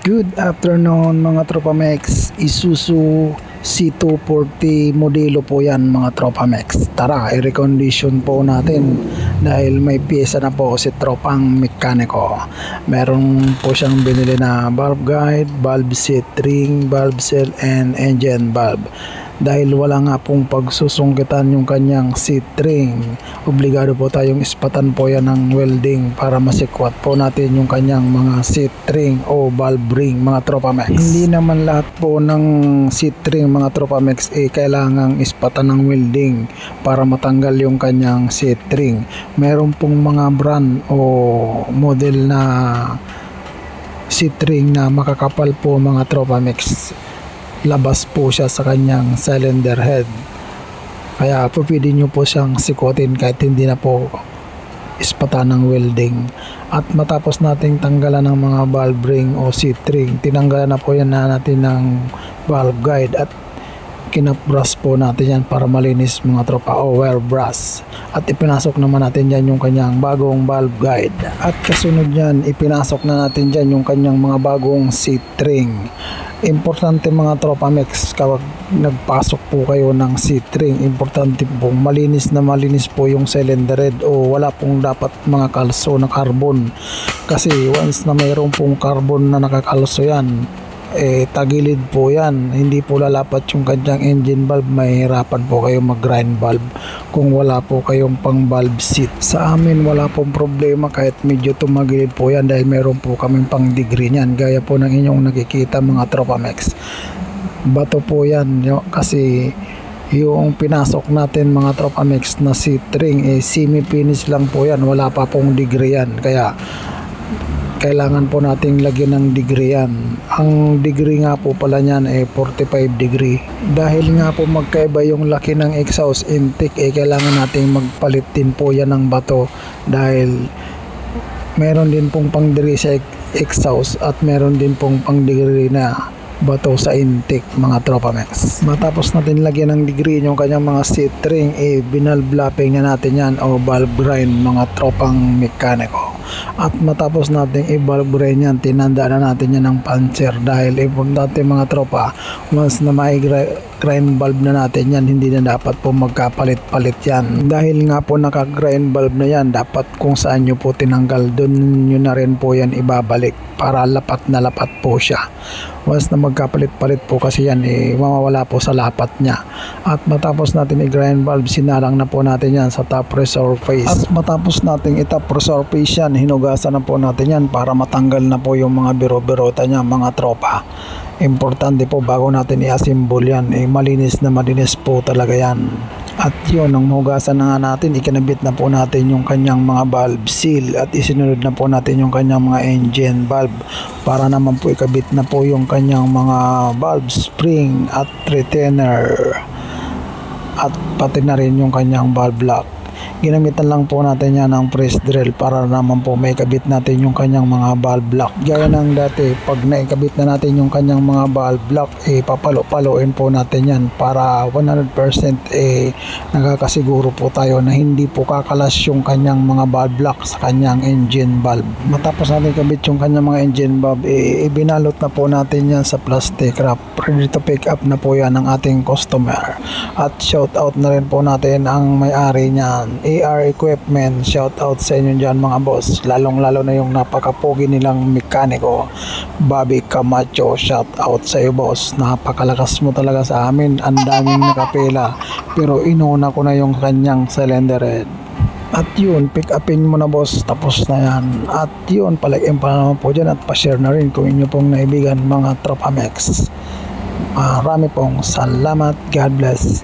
Good afternoon mga Tropa Mex. Isuzu C240 modelo po yan mga Tropa Mex. Tara, i-recondition po natin dahil may pyesa na po si tropang mekaniko. Meron po siyang binili na valve guide, valve seat ring, valve seal and engine valve. Dahil wala nga pong pagsusungkitan yung kanyang seat ring, obligado po tayong ispatan po yan ng welding para masikwat po natin yung kanyang mga seat ring o valve ring mga Tropa Mex. Hindi naman lahat po ng seat ring mga Tropa Mex kailangang ispatan ng welding para matanggal yung kanyang seat ring. Meron pong mga brand o model na seat ring na makakapal po mga Tropa Mex. Labas po siya sa kanyang cylinder head, kaya po pwede nyo po siyang sikwatin kahit hindi na po ispatan ng welding. At matapos nating tanggalan ng mga valve ring o seat ring, tinanggalan na po yan natin ng valve guide at kinapbrush po natin yan para malinis mga tropa o wear brush. At ipinasok naman natin dyan yung kanyang bagong valve guide. At kasunod yan, ipinasok na natin dyan yung kanyang mga bagong seat ring. Importante mga Tropa Mex, kapag nagpasok po kayo ng seat ring, importante po malinis po yung cylinder head o wala pong dapat mga kalso na carbon, kasi once na mayroon pong carbon na nakakalso yan, tagilid po yan, hindi po lalapat yung kanyang engine valve. Mahirapan po kayo mag-grind valve kung wala po kayong pang valve seat. Sa amin wala pong problema kahit medyo tumagilid po yan dahil meron po kaming pang degree niyan, gaya po ng inyong nakikita mga Tropa Mex. Bato po yan kasi yung pinasok natin mga Tropa Mex na seat ring semi-finish lang po yan, wala pa pong degree yan, kaya kailangan po nating lagyan ng degree yan. Ang degree nga po pala niyan 45 degree. Dahil nga po magkaiba yung laki ng exhaust intake, kailangan nating magpalit din po yan ng bato, dahil meron din pong pang degree sa exhaust at meron din pong pang degree na bato sa intake mga Tropa Mex. Matapos natin lagyan ng degree yung kanyang mga seat ring, binalve-lapping na natin yan o valve grind mga tropang mekaniko. At matapos natin i-valve grind yan, tinanda na natin yan ng puncher, dahil importante mga tropa, once na grind valve na natin yan, hindi na dapat po magkapalit-palit yan. Dahil nga po naka-grind valve na yan, dapat kung saan nyo po tinanggal, dun nyo na rin po yan ibabalik para lapat na lapat po siya. Once na magkapalit-palit po kasi yan, mamawala po sa lapat niya. At matapos natin i-grind valve, sinalang na po natin yan sa top resurface. At matapos natin i-top resurface yan, hinugasan na po natin yan para matanggal na po yung mga biro-birota niya mga tropa. Importante po bago natin i-assemble yan, malinis na malinis po talaga yan. At yun, nang hugasan na nga natin, ikinabit na po natin yung kanyang mga valve seal at isinunod na po natin yung kanyang mga engine valve para naman po ikabit na po yung kanyang mga valve spring at retainer at pati na rin yung kanyang valve lock. Ginamitan lang po natin yan ng press drill para naman po may kabit natin yung kanyang mga valve lock. Gaya ng dati, pag naikabit na natin yung kanyang mga valve lock, papalo-paloin po natin yan para 100% nakakasiguro po tayo na hindi po kakalas yung kanyang mga valve lock sa kanyang engine valve. Matapos natin kabit yung kanyang mga engine valve, ibinalot na po natin yan sa plastic wrap. Ready to pick up na po yan ng ating customer. At shout out na rin po natin ang may-ari niyan, AR Equipment. Shout out sa inyo dyan mga boss, lalong lalo na yung napakapogi nilang mekaniko Bobby Camacho. Shout out sa iyo boss, napakalakas mo talaga sa amin, ang daming nakapila pero inuna ko na yung kanyang cylinder head. At yun, pick upin mo na boss, tapos na yan. At yun, palagyan pa naman po dyan at pa-share na rin kung inyo pong naibigan mga Tropa Mex. Marami pong salamat, God bless.